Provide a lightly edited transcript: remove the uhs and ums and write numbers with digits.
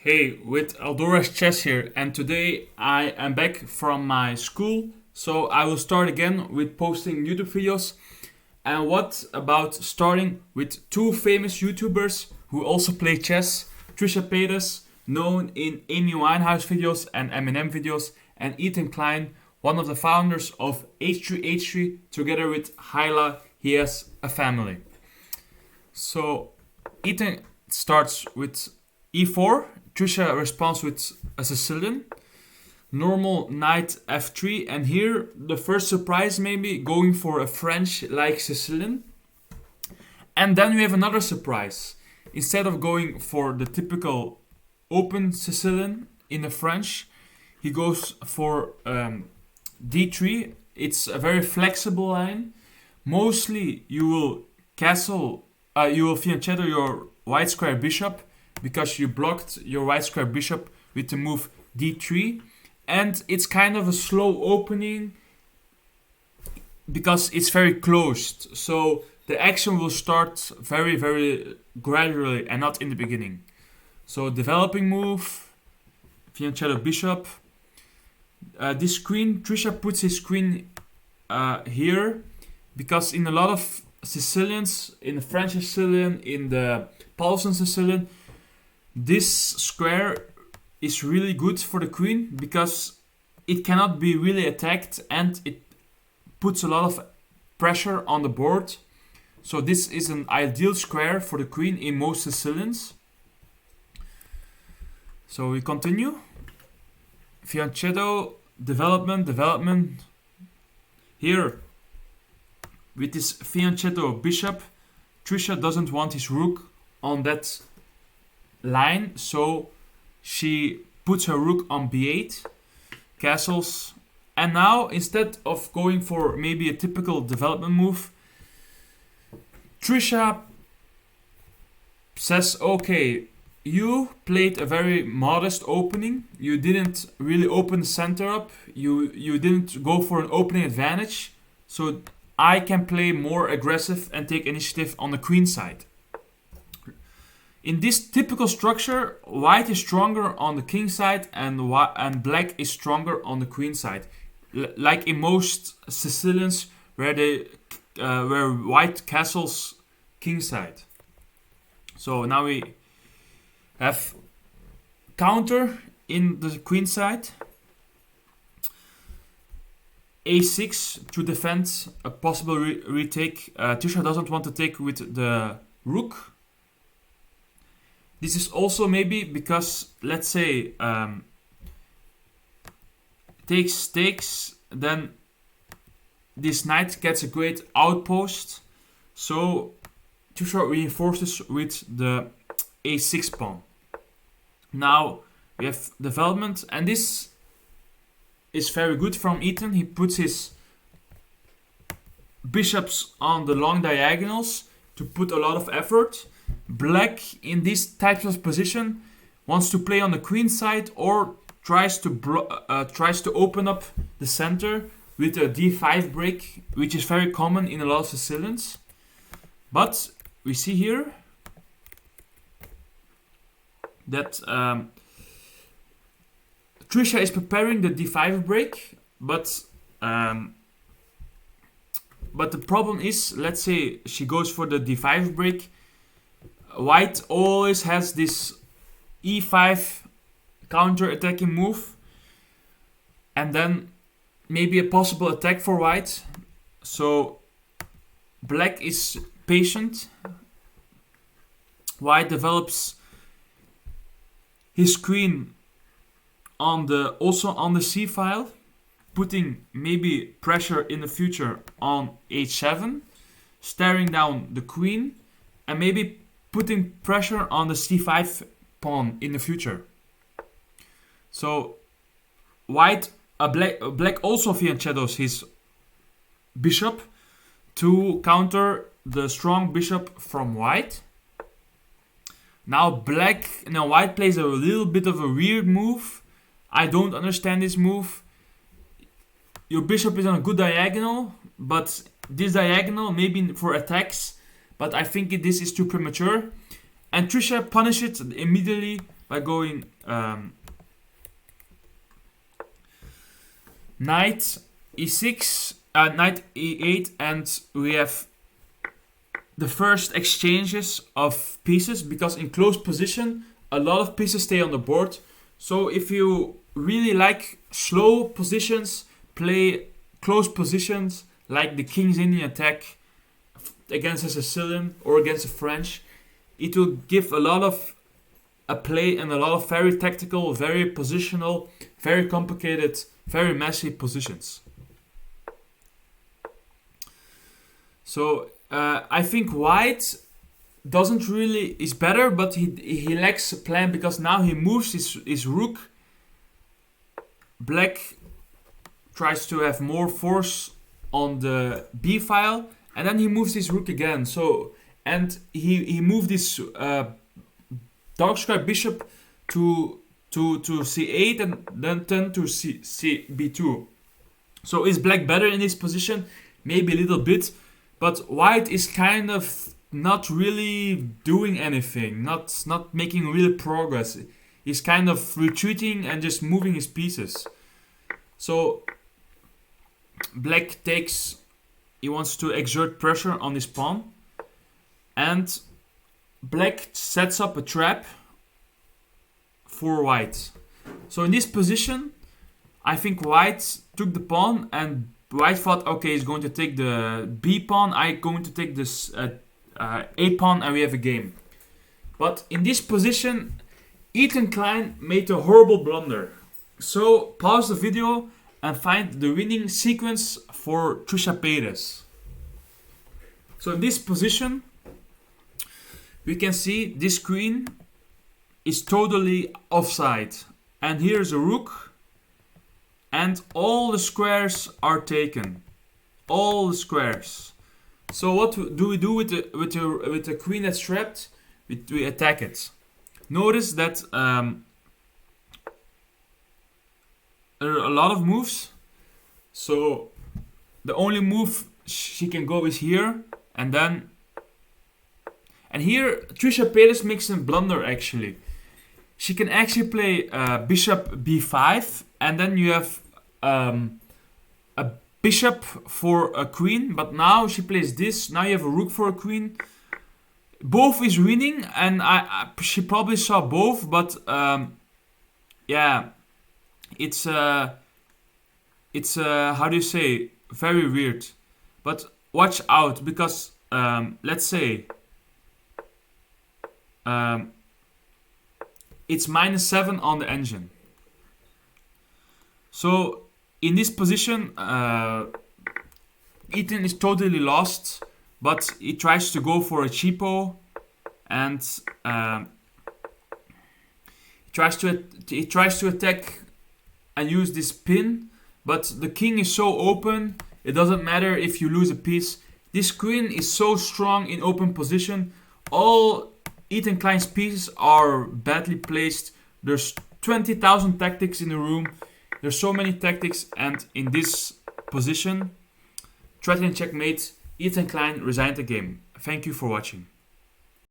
Hey, with Eldores Chess here, and today I am back from my school, so I will start again with posting YouTube videos. And what about starting with two famous YouTubers who also play chess? Trisha Paytas, known in Amy Winehouse videos and Eminem videos, and Klein, one of the founders of H3H3, together with Hyla. He has a family. So Ethan starts with e4. Trisha responds with a Sicilian. Normal knight f3, and here the first surprise maybe going for a French like Sicilian. And then we have another surprise. Instead of going for the typical open Sicilian in the French, he goes for d3. It's a very flexible line. Mostly you will you will fianchetto your white square bishop because you blocked your white square bishop with the move d3. And it's kind of a slow opening because it's very closed. So the action will start very, very gradually and not in the beginning. So developing move, fianchetto bishop. This queen, Trisha puts his queen here because in a lot of Sicilians, in the French Sicilian, in the Paulson Sicilian, this square is really good for the queen because it cannot be really attacked and it puts a lot of pressure on the board. So this is an ideal square for the queen in most Sicilians. So we continue. Fianchetto, development. Here, with this fianchetto bishop, Trisha doesn't want his rook on that line, so she puts her rook on b8, castles, and now instead of going for maybe a typical development move, Trisha says, okay, you played a very modest opening. You didn't really open the center up. You didn't go for an opening advantage. So I can play more aggressive and take initiative on the queen side. In this typical structure, white is stronger on the king side and black is stronger on the queen side. Like in most Sicilians where white castles king side. So now we have counter in the queen side. a6 to defend a possible retake. Trisha doesn't want to take with the rook. This is also maybe because, let's say, takes, then this knight gets a great outpost. So Trisha reinforces with the a6 pawn. Now we have development, and this is very good from Ethan. He puts his bishops on the long diagonals to put a lot of effort. Black in these types of position wants to play on the queen side or tries to open up the center with a d5 break, which is very common in a lot of Sicilians. But we see here that Trisha is preparing the d5 break, but the problem is, let's say she goes for the d5 break. White always has this e5 counter-attacking move, and then maybe a possible attack for white. So black is patient. White develops his queen also on the c file, putting maybe pressure in the future on h7, staring down the queen, and maybe putting pressure on the c5 pawn in the future. So black also fianchettos his bishop to counter the strong bishop from white. Now white plays a little bit of a weird move. I don't understand this move. Your bishop is on a good diagonal, but this diagonal maybe for attacks, but I think this is too premature. And Trisha punishes it immediately by going knight e6, knight e8, and we have the first exchanges of pieces, because in close position a lot of pieces stay on the board. So if you really like slow positions, play close positions like the King's Indian attack against a Sicilian or against a French. It will give a lot of a play and a lot of very tactical, very positional, very complicated, very messy positions. So I think white doesn't really is better, but he lacks a plan, because now he moves his rook. Black tries to have more force on the b file, and then he moves his rook again. So and he moved this dark square bishop to c8 and then turn to b2. So is black better in this position? Maybe a little bit, but white is kind of not really doing anything, not making real progress. He's kind of retreating and just moving his pieces. So black takes, he wants to exert pressure on his pawn, and black sets up a trap for white. So in this position, I think white took the pawn, and white thought, okay, he's going to take the b pawn, I'm going to take this a pawn, and we have a game. But in this position, Ethan Klein made a horrible blunder. So pause the video and find the winning sequence for Trisha Paytas. So in this position, we can see this queen is totally offside. And here's a rook, and all the squares are taken. All the squares. So what do we do with the queen that's trapped? We attack it. Notice that there are a lot of moves. So the only move she can go is here, and then. And here Trisha Paytas makes a blunder actually. She can actually play bishop b5, and then you have a bishop for a queen. But now she plays this. Now you have a rook for a queen. Both is winning, and she probably saw both, but yeah, it's how do you say, very weird. But watch out, because let's say it's -7 on the engine. So in this position, Ethan is totally lost, but he tries to go for a cheapo, and he tries to attack and use this pin, but the king is so open, it doesn't matter if you lose a piece. This queen is so strong in open position. All Ethan Klein's pieces are badly placed. There's 20,000 tactics in the room. There's so many tactics, and in this position, threatening checkmate, Ethan Klein resigned the game. Thank you for watching.